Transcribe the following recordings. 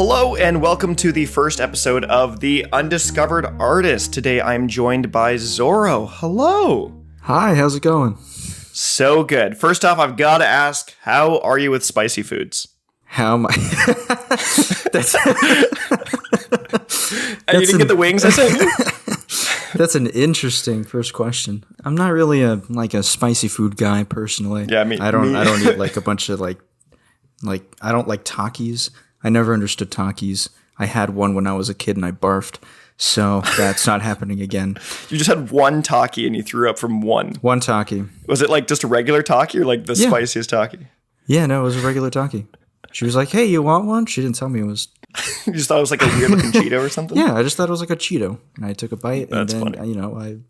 Hello and welcome to the first episode of the Undiscovered Artist. Today I'm joined by Xorro. Hello. Hi, how's it going? So good. First off, I've got to ask, how are you with spicy foods? How am I? You didn't get the wings I sent you? That's an interesting first question. I'm not really a spicy food guy personally. Yeah, I don't eat like a bunch of like I don't like Takis. I never understood Takis. I had one when I was a kid and I barfed. So that's not happening again. You just had one Taki and you threw up from one. One Taki. Was it like just a regular Taki or like the spiciest Taki? Yeah, no, it was a regular Taki. She was like, "Hey, you want one?" She didn't tell me it was. You just thought it was like a weird looking Cheeto or something? Yeah, I just thought it was like a Cheeto. And I took a bite. That's and then, funny.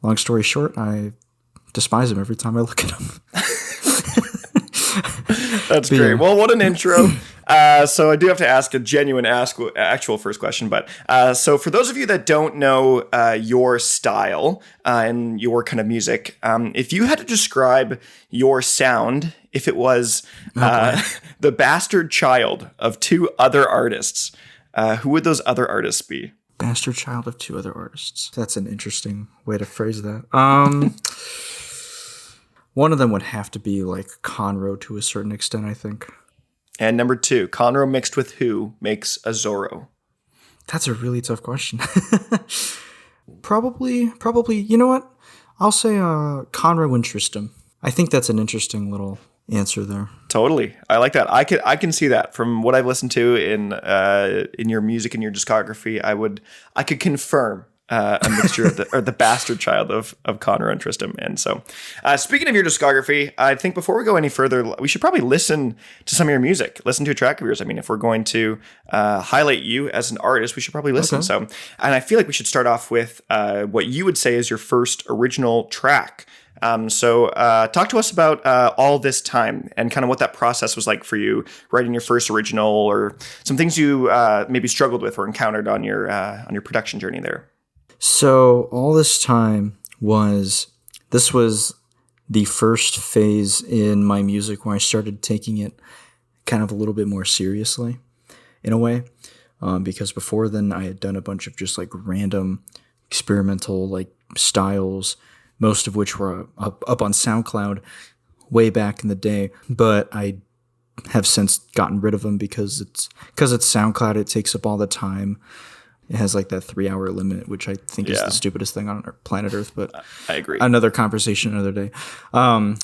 Long story short, I despise him every time I look at him. That's great. Well, what an intro. So I do have to ask a genuine actual first question. But so for those of you that don't know your style and your kind of music, if you had to describe your sound, if it was the bastard child of two other artists, who would those other artists be? Bastard child of two other artists. That's an interesting way to phrase that. One of them would have to be like Conroe to a certain extent, I think. And number two, Conroe mixed with who makes a Xorro? That's a really tough question. Probably, you know what? I'll say Conroe and Tristan. I think that's an interesting little answer there. Totally. I like that. I can see that from what I've listened to in your music and your discography. I could confirm a mixture of the bastard child of Connor and Tristan. And so, speaking of your discography, I think before we go any further, we should probably listen to some of your music, listen to a track of yours. I mean, if we're going to highlight you as an artist, we should probably listen. Okay. So, and I feel like we should start off with what you would say is your first original track. So talk to us about All This Time and kind of what that process was like for you writing your first original, or some things you maybe struggled with or encountered on your production journey there. So All This Time was the first phase in my music where I started taking it kind of a little bit more seriously in a way, because before then I had done a bunch of just like random experimental like styles, most of which were up on SoundCloud way back in the day, but I have since gotten rid of them because it's SoundCloud. It takes up all the time. It has like that 3-hour limit, which I think is the stupidest thing on planet Earth, but I agree. Another conversation another day.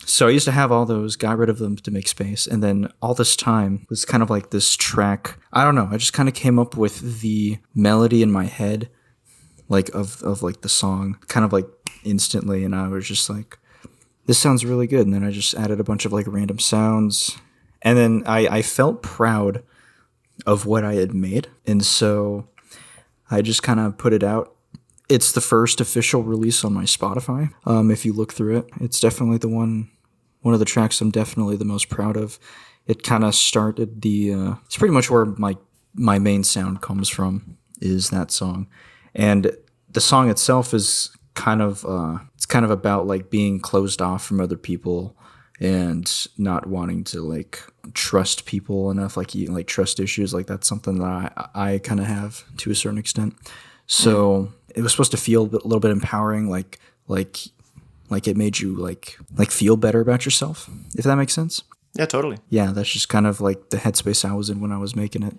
So I used to have all those, got rid of them to make space. And then All This Time was kind of like this track. I don't know. I just kind of came up with the melody in my head, like of like the song kind of like instantly. And I was just like, this sounds really good. And then I just added a bunch of like random sounds. And then I felt proud of what I had made. And so I just kind of put it out. It's the first official release on my Spotify. If you look through it, it's definitely one of the tracks I'm definitely the most proud of. It kind of started it's pretty much where my main sound comes from, is that song. And the song itself is kind of about like being closed off from other people and not wanting to like trust people enough, like trust issues. Like that's something that I kind of have to a certain extent. So it was supposed to feel a little bit empowering, like it made you like feel better about yourself, if that makes sense. Yeah, totally. Yeah, that's just kind of like the headspace I was in when I was making it.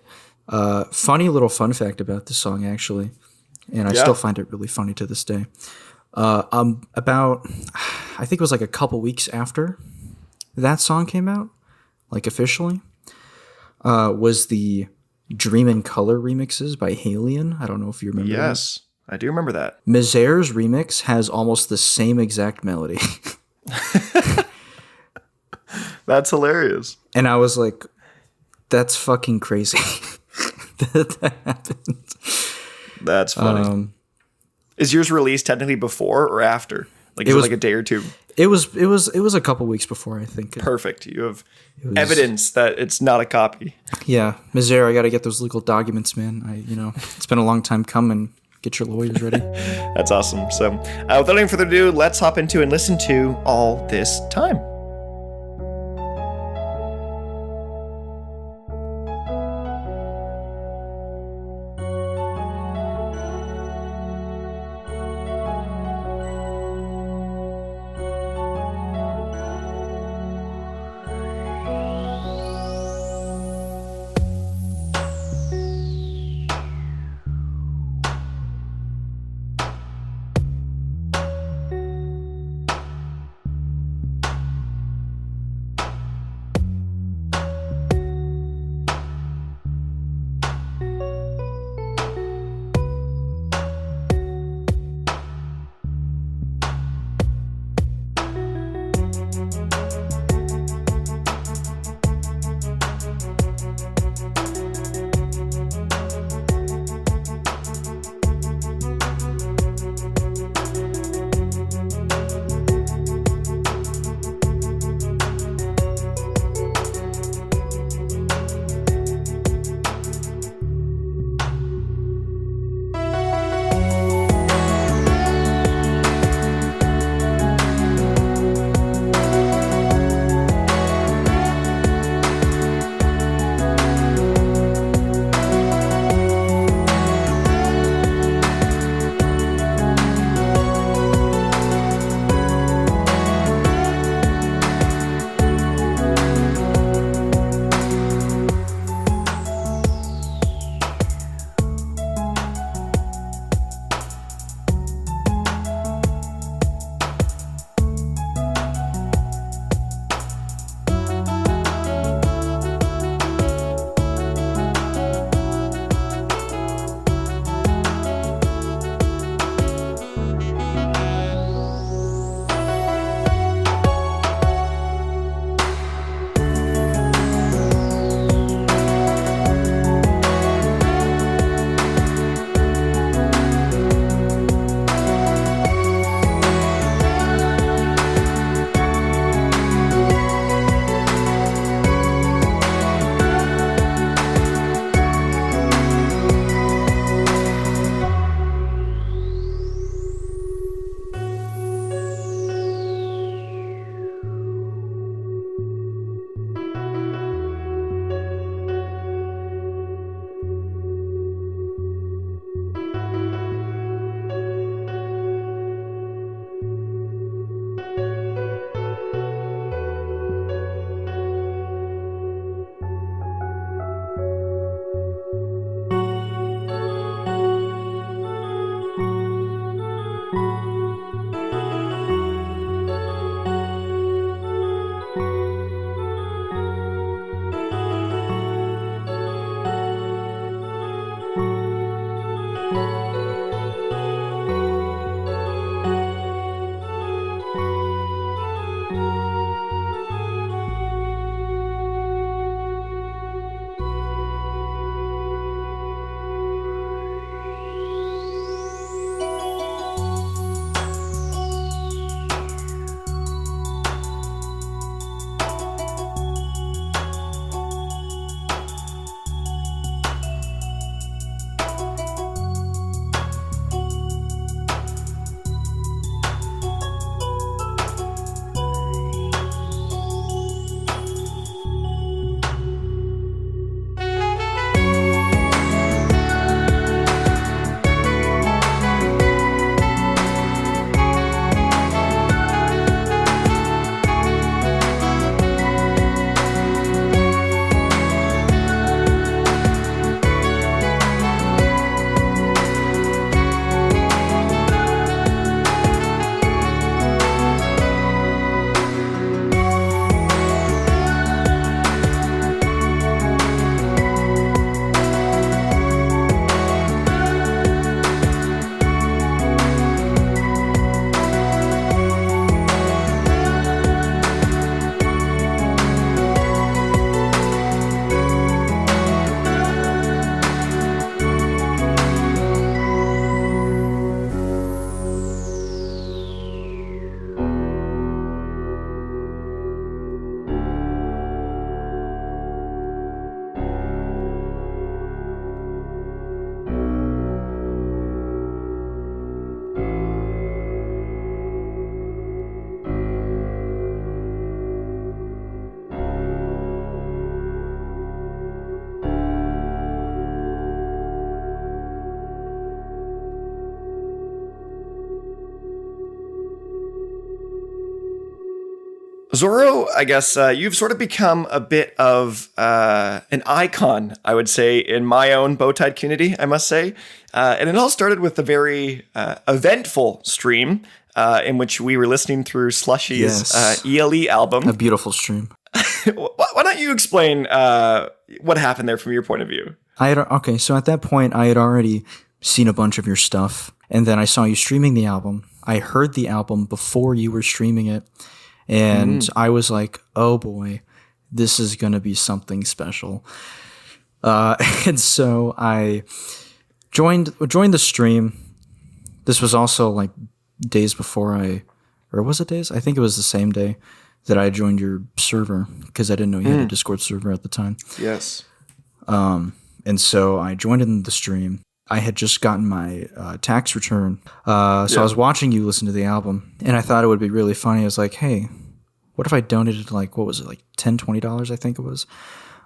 Funny little fun fact about this song, actually, and I still find it really funny to this day. About, I think it was like a couple weeks after that song came out, like officially, was the Dream in Color remixes by Halion. I don't know if you remember that. Yes, I do remember that. Mizer's remix has almost the same exact melody. That's hilarious. And I was like, that's fucking crazy that happened. That's funny. Is yours released technically before or after? Like it was like a day or two? It was a couple weeks before, I think. Perfect. You have evidence that it's not a copy. Yeah, Mizer, I got to get those legal documents, man. It's been a long time coming. Get your lawyers ready. That's awesome. So, without any further ado, let's hop into and listen to All This Time. Xorro, I guess you've sort of become a bit of an icon, I would say, in my own Bowtied community, I must say. And it all started with a very eventful stream in which we were listening through Slushy's ELE album. A beautiful stream. Why don't you explain what happened there from your point of view? Okay, so at that point, I had already seen a bunch of your stuff, and then I saw you streaming the album. I heard the album before you were streaming it, and I was like, oh boy, this is going to be something special. And so I joined the stream. This was also like days before or was it days? I think it was the same day that I joined your server, because I didn't know you had a Discord server at the time. Yes. And so I joined in the stream. I had just gotten my tax return. So I was watching you listen to the album, and I thought it would be really funny. I was like, hey, what if I donated like, what was it, like $10, $20, I think it was?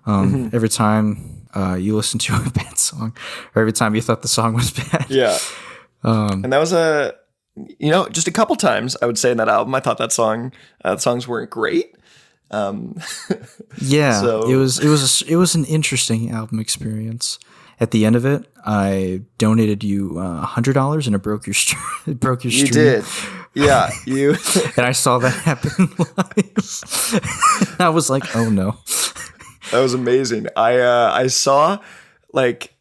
Every time you listened to a bad song, or every time you thought the song was bad. Yeah. And that was just a couple times, I would say, in that album, I thought the songs weren't great. Yeah, so. it was an interesting album experience. At the end of it, I donated you $100, and it broke your stream. You did, yeah. You and I saw that happen live. I was like, oh no, that was amazing. I saw like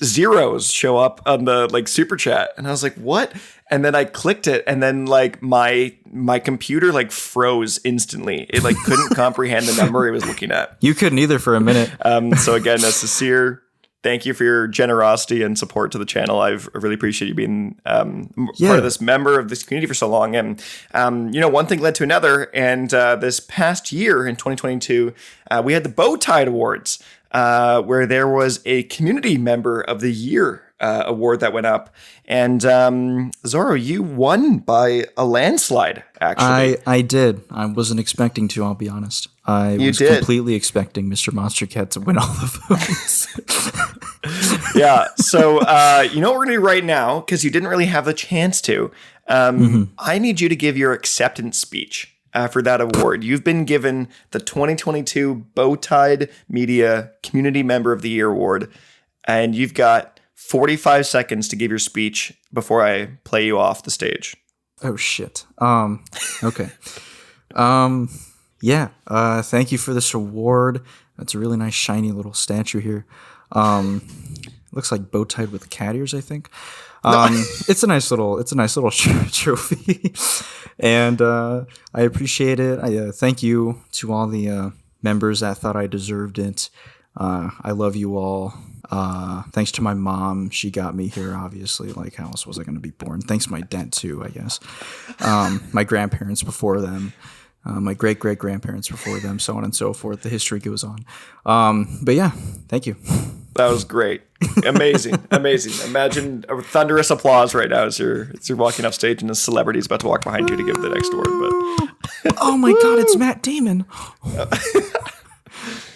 zeros show up on the like super chat, and I was like, what? And then I clicked it, and then like my computer like froze instantly. It like couldn't comprehend the number it was looking at. You couldn't either for a minute. So again, a sincere thank you for your generosity and support to the channel. I really appreciate you being part of this member of this community for so long. And one thing led to another. And this past year in 2022, we had the Bowtied Awards, where there was a Community Member of the Year award that went up. And Xorro, you won by a landslide, actually. I did. I wasn't expecting to, I'll be honest. I was completely expecting Mr. Monster Cat to win all the votes. Yeah. So, you know what we're going to do right now, because you didn't really have the chance to. I need you to give your acceptance speech for that award. You've been given the 2022 Bowtied Media Community Member of the Year Award, and you've got 45 seconds to give your speech before I play you off the stage. Oh, shit. Okay. Thank you for this award. That's a really nice, shiny little statue here. Looks like bow tied with cat ears, I think. It's a nice little trophy, and I appreciate it. I thank you to all the members that thought I deserved it. I love you all. Thanks to my mom, she got me here, obviously. Like, how else was I going to be born? Thanks to my dad, too, I guess. My grandparents before them. My great-great-grandparents before them, so on and so forth. The history goes on. But yeah, thank you. That was great. Amazing. Amazing. Imagine a thunderous applause right now as you're walking off stage and a celebrity's about to walk behind you to give the next award. But oh my God, it's Matt Damon.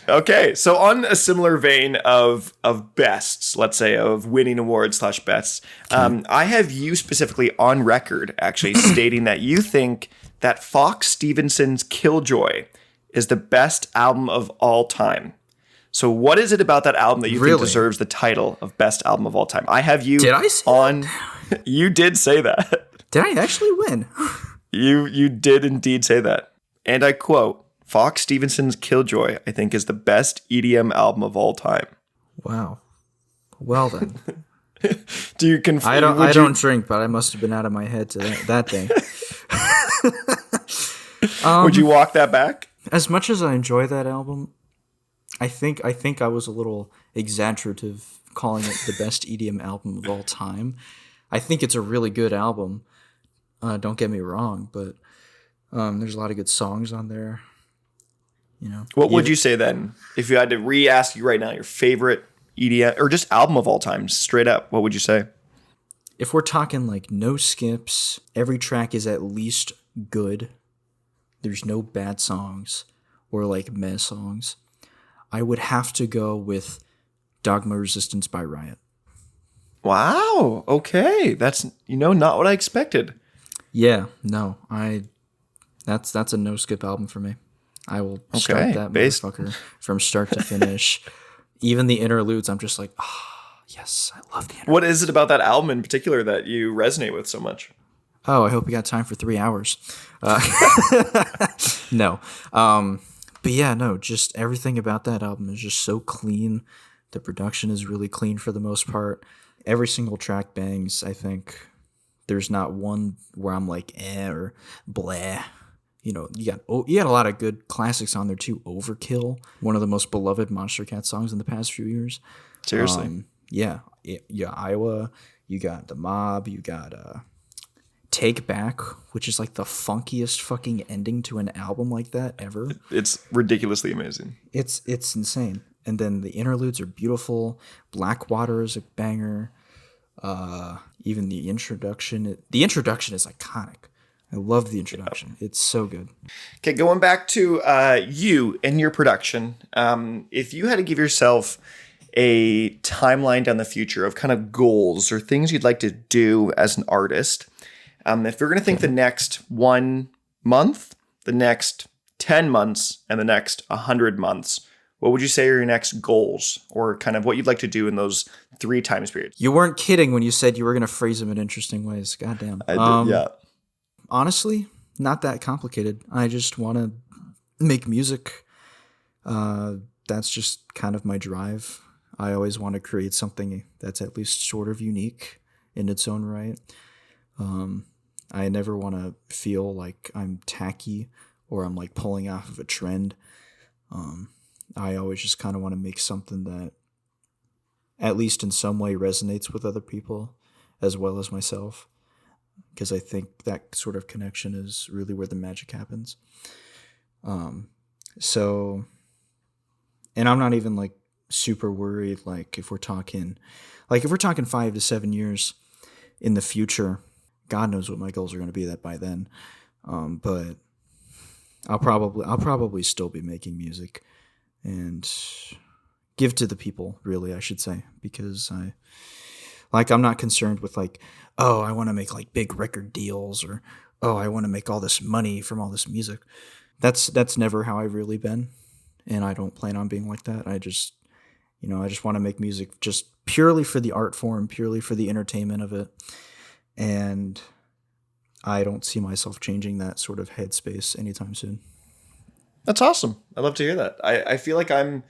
Okay, so on a similar vein of bests, let's say, of winning awards / bests, I have you specifically on record actually stating that you think that Fox Stevenson's Killjoy is the best album of all time. So what is it about that album that you think deserves the title of best album of all time? I have you You did say that. Did I actually win? You did indeed say that. And I quote, Fox Stevenson's Killjoy, I think, is the best EDM album of all time. Wow. Well then. Do you confirm? I don't drink, but I must have been out of my head to that day. Would you walk that back? As much as I enjoy that album, I think I was a little exaggerative calling it the best EDM album of all time. I think it's a really good album. Don't get me wrong, but there's a lot of good songs on there. You know, what would you say then if you had to re-ask you right now your favorite EDM or just album of all time, straight up? What would you say? If we're talking like no skips, every track is at least good. There's no bad songs or like meh songs. I would have to go with Dogma Resistance by Riot. Wow. Okay. That's, not what I expected. Yeah, no, That's a no skip album for me. I will start that motherfucker from start to finish. Even the interludes, I'm just like, yes, I love the interludes. What is it about that album in particular that you resonate with so much? Oh, I hope you got time for 3 hours. No. But yeah, no, just everything about that album is just so clean. The production is really clean for the most part. Every single track bangs, I think. There's not one where I'm like, or blah. You know, you got a lot of good classics on there too. Overkill, one of the most beloved Monster Cat songs in the past few years. Seriously. Yeah, Iowa. You got The Mob. You got Take Back, which is like the funkiest fucking ending to an album like that ever. It's ridiculously amazing. It's insane. And then the interludes are beautiful. Blackwater is a banger. Even the introduction. The introduction is iconic. I love the introduction. It's so good. Okay, going back to you and your production, if you had to give yourself a timeline down the future of kind of goals or things you'd like to do as an artist, if you're going to think the next 1 month, the next 10 months, and the next 100 months, what would you say are your next goals or kind of what you'd like to do in those 3 times periods? You weren't kidding when you said you were going to phrase them in interesting ways. Goddamn. I did, yeah. Honestly, not that complicated. I just want to make music. That's just kind of my drive. I always want to create something that's at least sort of unique in its own right. I never want to feel like I'm tacky or I'm like pulling off of a trend. I always just kind of want to make something that at least in some way resonates with other people as well as myself. Because I think that sort of connection is really where the magic happens. So, and I'm not even like super worried. Like if we're talking 5 to 7 years in the future, God knows what my goals are going to be that by then. But I'll probably still be making music and give to the people, really, I should say, because I'm not concerned with like, oh, I want to make like big record deals or, oh, I want to make all this money from all this music. That's never how I've really been. And I don't plan on being like that. I just want to make music just purely for the art form, purely for the entertainment of it. And I don't see myself changing that sort of headspace anytime soon. That's awesome. I love to hear that. I feel like I'm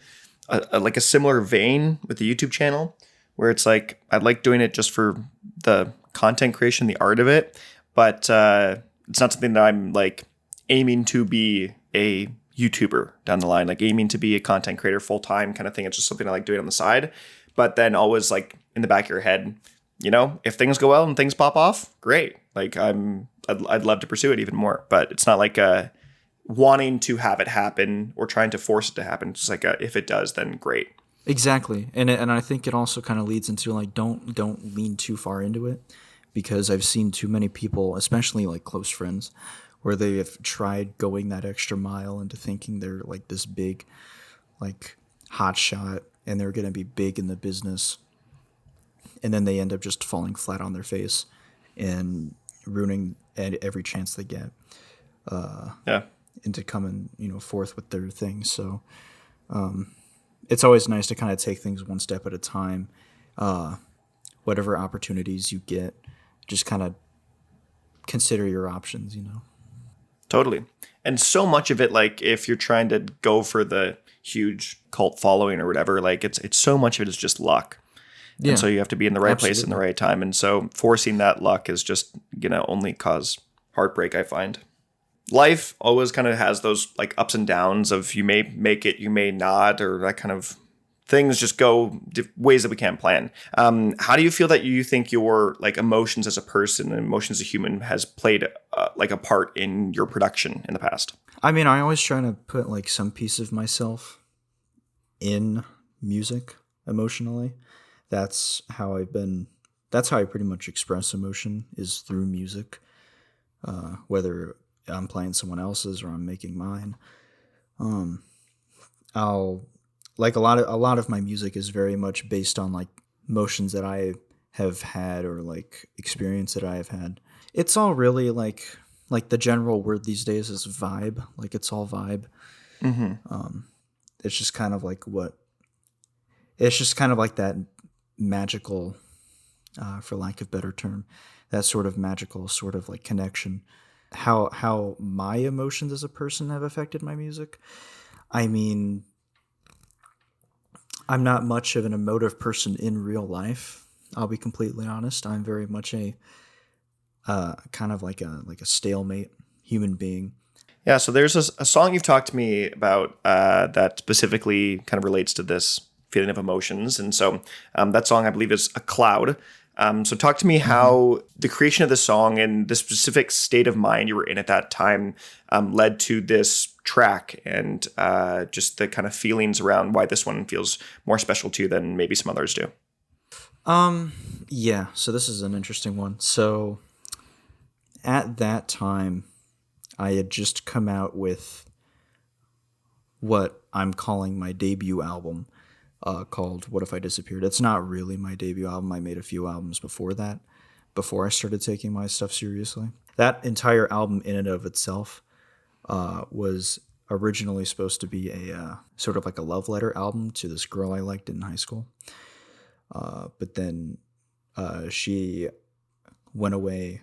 like a similar vein with the YouTube channel where it's like, I like doing it just for the content creation, the art of it, but it's not something that I'm like aiming to be a YouTuber down the line, like aiming to be a content creator full time kind of thing. It's just something I like doing on the side, but then always like in the back of your head, you know, if things go well and things pop off, great. Like I'd love to pursue it even more, but it's not like wanting to have it happen or trying to force it to happen. It's just like if it does, then great. Exactly. And I think it also kind of leads into like, don't lean too far into it, because I've seen too many people, especially like close friends, where they have tried going that extra mile into thinking they're like this big, like hot shot and they're going to be big in the business. And then they end up just falling flat on their face and ruining every chance they get into coming, forth with their thing. So, it's always nice to kind of take things one step at a time. Whatever opportunities you get, just kind of consider your options, Totally. And so much of it, like if you're trying to go for the huge cult following or whatever, like it's so much of it is just luck. Yeah. And so you have to be in the right place in the right time. And so forcing that luck is just, only cause heartbreak, I find. Life always kind of has those like ups and downs of you may make it, you may not, or that kind of things just go ways that we can't plan. How do you feel that you think your like emotions as a person and emotions as a human has played like a part in your production in the past? I mean, I always try to put like some piece of myself in music emotionally. That's how I pretty much express emotion is through music, whether I'm playing someone else's or I'm making mine. I'll like a lot of my music is very much based on like emotions that I have had or like experience that I have had. It's all really like like the general word these days is vibe. Like it's all vibe. It's just kind of like it's just kind of like that magical, for lack of better term, that sort of magical sort of like connection. How my emotions as a person have affected my music. I mean, I'm not much of an emotive person in real life. I'll be completely honest. I'm very much a kind of like a stalemate human being. Yeah, so there's a song you've talked to me about that specifically kind of relates to this feeling of emotions. And so that song, I believe, is A Cloud. So talk to me how the creation of the song and the specific state of mind you were in at that time led to this track, and just the kind of feelings around why this one feels more special to you than maybe some others do. Yeah, so this is an interesting one. So at that time, I had just come out with what I'm calling my debut album, called What If I Disappeared. It's not really my debut album. I made a few albums before that, before I started taking my stuff seriously. That entire album in and of itself was originally supposed to be a sort of like a love letter album to this girl I liked in high school. But then she went away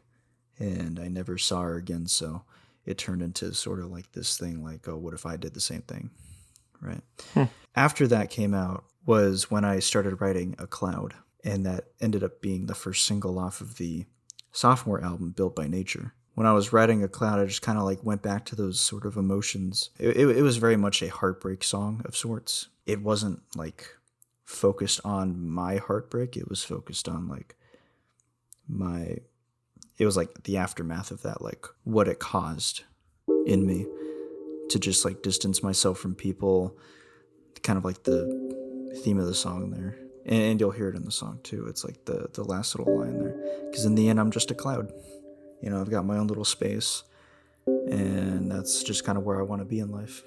and I never saw her again, so it turned into sort of like this thing like, oh, what if I did the same thing, right? After that came out was when I started writing A Cloud, and that ended up being the first single off of the sophomore album, Built by Nature. When I was writing A Cloud, I just kind of like went back to those sort of emotions. It was very much a heartbreak song of sorts. It wasn't like focused on my heartbreak. It was focused on like it was like the aftermath of that, like what it caused in me to just like distance myself from people, kind of like the theme of the song there. And you'll hear it in the song too. It's like the last little line there. Because in the end, I'm just a cloud. You know, I've got my own little space. And that's just kind of where I want to be in life.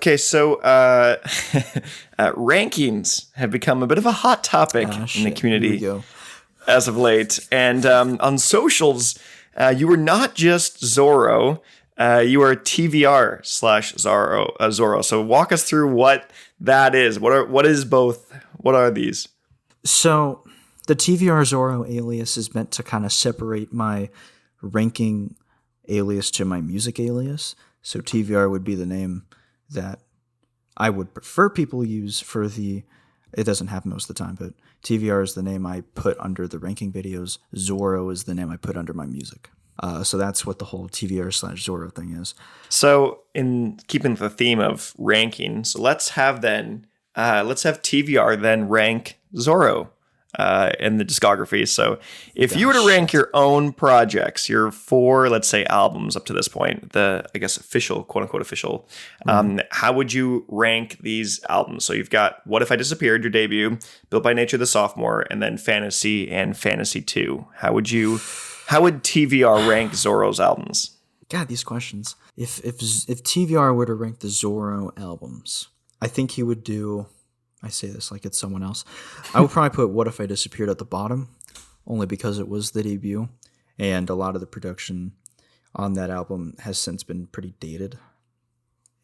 Okay, so rankings have become a bit of a hot topic in the community as of late. And on socials, you were not just Xorro, you are TVR / Xorro. So walk us through what that is. What is both? What are these? So the TVR Xorro alias is meant to kind of separate my ranking alias to my music alias. So TVR would be the name that I would prefer people use for it doesn't happen most of the time, but TVR is the name I put under the ranking videos. Xorro is the name I put under my music. So that's what the whole TVR / Xorro thing is. So in keeping the theme of ranking, so let's have TVR then rank Xorro in the discography. So if you were to rank your own projects, your 4, let's say, albums up to this point, the, I guess, official, quote unquote official, how would you rank these albums? So you've got What If I Disappeared, your debut, Built by Nature, the sophomore, and then Fantasy and Fantasy 2. How would TVR rank Xorro's albums? God, these questions. If TVR were to rank the Xorro albums, I think he would do, I say this like it's someone else, I would probably put What If I Disappeared at the bottom, only because it was the debut, and a lot of the production on that album has since been pretty dated.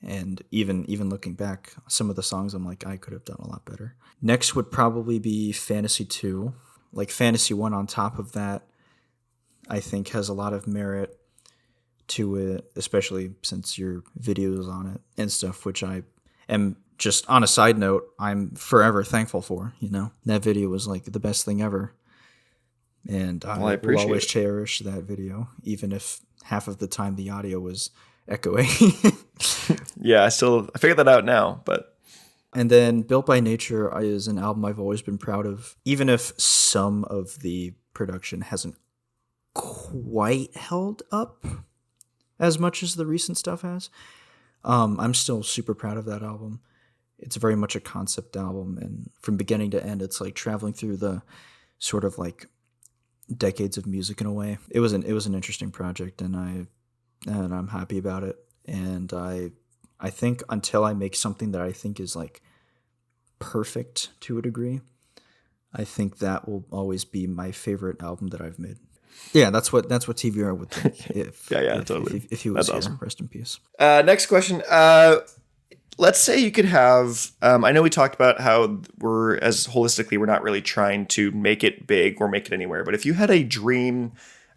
And even looking back, some of the songs I'm like, I could have done a lot better. Next would probably be Fantasy 2. Like Fantasy 1 on top of that, I think has a lot of merit to it, especially since your videos on it and stuff, which I am, just on a side note, I'm forever thankful for. That video was like the best thing ever. And I will always cherish that video, even if half of the time the audio was echoing. Yeah, I figured that out now, but. And then Built by Nature is an album I've always been proud of, even if some of the production hasn't quite held up as much as the recent stuff has. I'm still super proud of that album. It's very much a concept album, and from beginning to end, it's like traveling through the sort of like decades of music in a way. It was an interesting project, and I'm happy about it. And I think until I make something that I think is like perfect to a degree, I think that will always be my favorite album that I've made. Yeah, that's what TVR would think. Totally. If he was here, awesome. Rest in peace. Next question. Let's say you could have, I know we talked about how we're not really trying to make it big or make it anywhere, but if you had a dream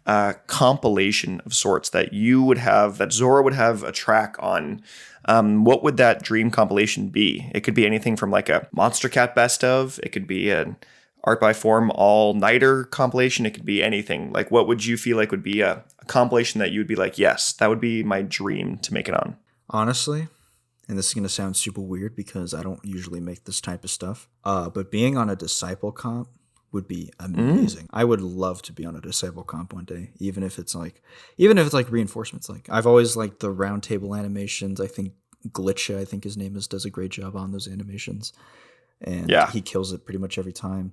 compilation of sorts that you would have, that Xorro would have a track on, what would that dream compilation be? It could be anything from like a Monster Cat best of, it could be an Art by Form all-nighter compilation, it could be anything. Like what would you feel like would be a compilation that you would be like, yes, that would be my dream to make it on? Honestly, and this is going to sound super weird because I don't usually make this type of stuff, but being on a Disciple comp would be amazing. I would love to be on a Disciple comp one day, even if it's like reinforcements. Like I've always liked the round table animations. I think Glitcha, I think his name is, does a great job on those animations, and he kills it pretty much every time.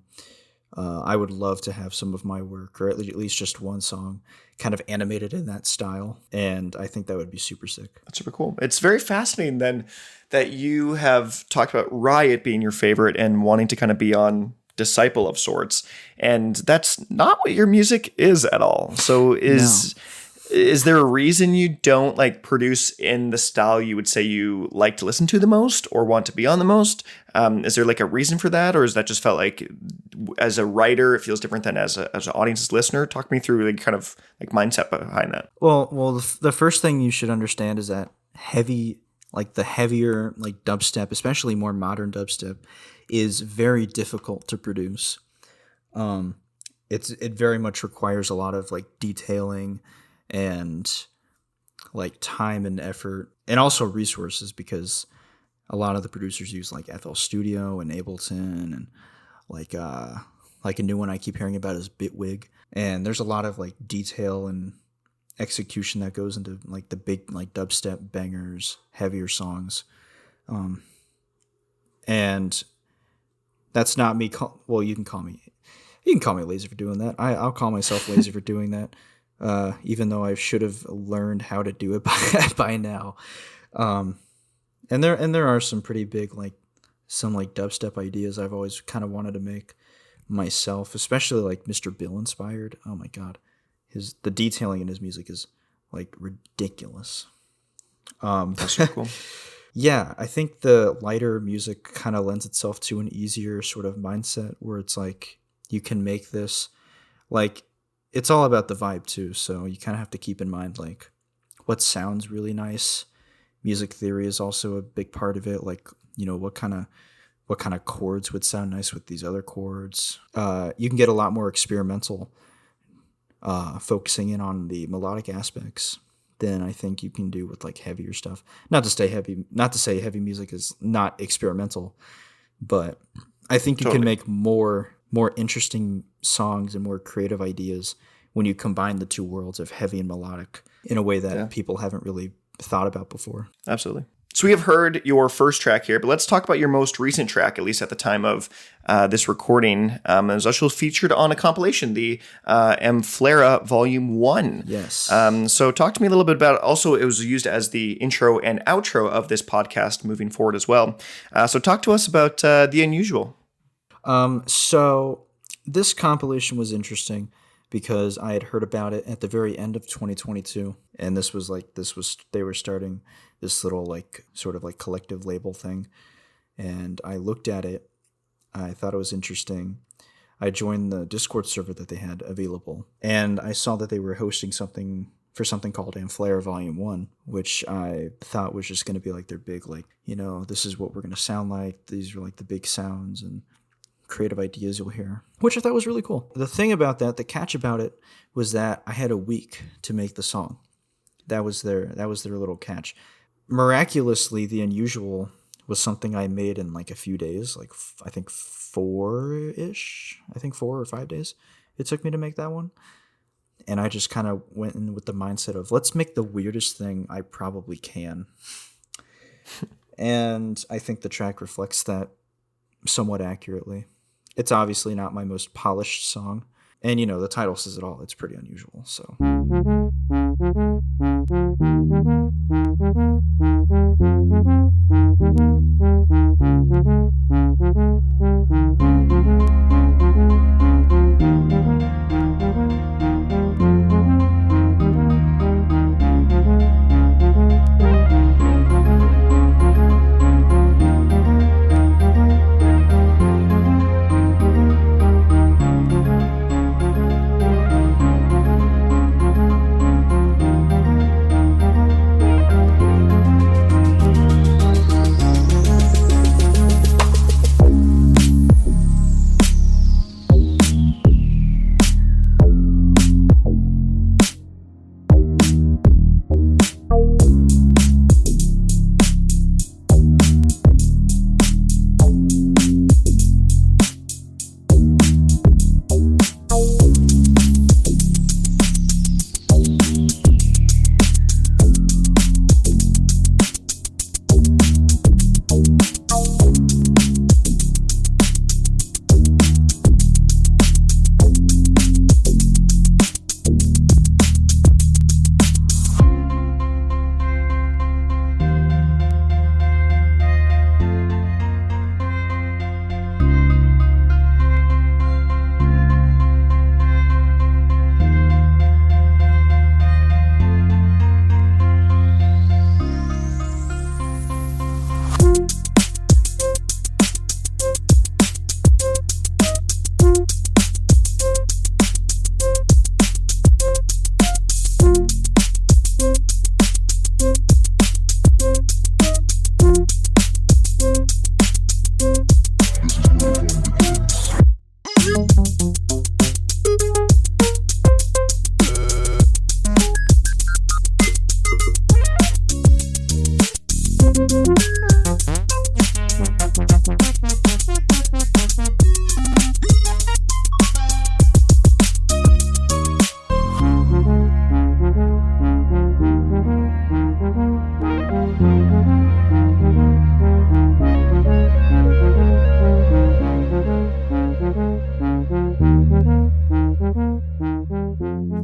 I would love to have some of my work, or at least just one song, kind of animated in that style, and I think that would be super sick. That's super cool. It's very fascinating then that you have talked about Riot being your favorite and wanting to kind of be on Disciple of sorts, and that's not what your music is at all. So is there a reason you don't like produce in the style you would say you like to listen to the most or want to be on the most? Is there like a reason for that, or is that just felt like as a writer it feels different than as an audience listener? Talk me through like kind of like mindset behind that. Well, the first thing you should understand is that heavier like dubstep, especially more modern dubstep, is very difficult to produce. It very much requires a lot of like detailing and like time and effort, and also resources, because a lot of the producers use like FL Studio and Ableton, and like a new one I keep hearing about is Bitwig, and there's a lot of like detail and execution that goes into like the big like dubstep bangers, heavier songs, and that's not me. You can call me lazy for doing that. I'll call myself lazy for doing that. Even though I should have learned how to do it by now. And there are some pretty big some dubstep ideas I've always kind of wanted to make myself, especially like Mr. Bill inspired. Oh my god, the detailing in his music is like ridiculous. That's super cool. Yeah, I think the lighter music kind of lends itself to an easier sort of mindset where it's like you can make this, like, it's all about the vibe too. So you kind of have to keep in mind like what sounds really nice. Music theory is also a big part of it. Like, what kind of chords would sound nice with these other chords. You can get a lot more experimental, focusing in on the melodic aspects than I think you can do with like heavier stuff. Not to say heavy music is not experimental, but I think you can make more interesting songs and more creative ideas when you combine the two worlds of heavy and melodic in a way that people haven't really thought about before. Absolutely. So we have heard your first track here, but let's talk about your most recent track, at least at the time of this recording. It was actually featured on a compilation, the Flera Volume 1. Yes. So talk to me a little bit about it. Also, it was used as the intro and outro of this podcast moving forward as well. So talk to us about The Unusual. So this compilation was interesting because I had heard about it at the very end of 2022. And they were starting this little like sort of like collective label thing. And I looked at it. I thought it was interesting. I joined the Discord server that they had available. And I saw that they were hosting something called Flera Volume 1, which I thought was just going to be like their big, like, this is what we're going to sound like. These are like the big sounds and creative ideas you'll hear, which I thought was really cool. The thing about that, the catch about it, was that I had a week to make the song. That was their little catch. Miraculously, The Unusual was something I made in like a few days, like I think 4 or 5 days it took me to make that one. And I just kind of went in with the mindset of, let's make the weirdest thing I probably can. And I think the track reflects that somewhat accurately. It's obviously not my most polished song. And, the title says it all. It's pretty unusual, so...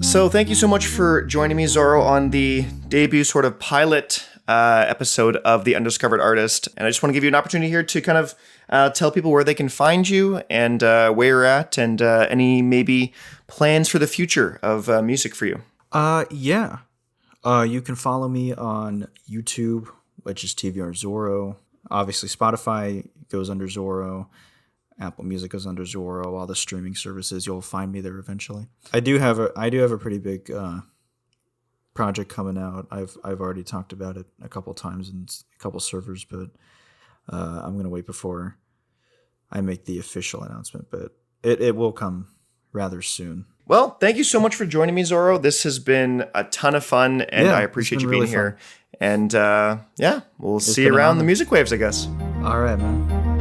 So thank you so much for joining me, Xorro, on the debut sort of pilot episode of the Undiscovered Artist. And I just want to give you an opportunity here to kind of tell people where they can find you and where you're at and any maybe plans for the future of music for you. Yeah. You can follow me on YouTube, which is TVR Xorro. Obviously, Spotify goes under Xorro. Apple Music goes under Xorro. All the streaming services, you'll find me there eventually. I do have a pretty big project coming out. I've already talked about it a couple times in a couple servers, but I'm gonna wait before I make the official announcement. But it will come rather soon. Well, thank you so much for joining me, Xorro. This has been a ton of fun, and I appreciate you being really here. And we'll see you around the music waves, I guess. All right, man.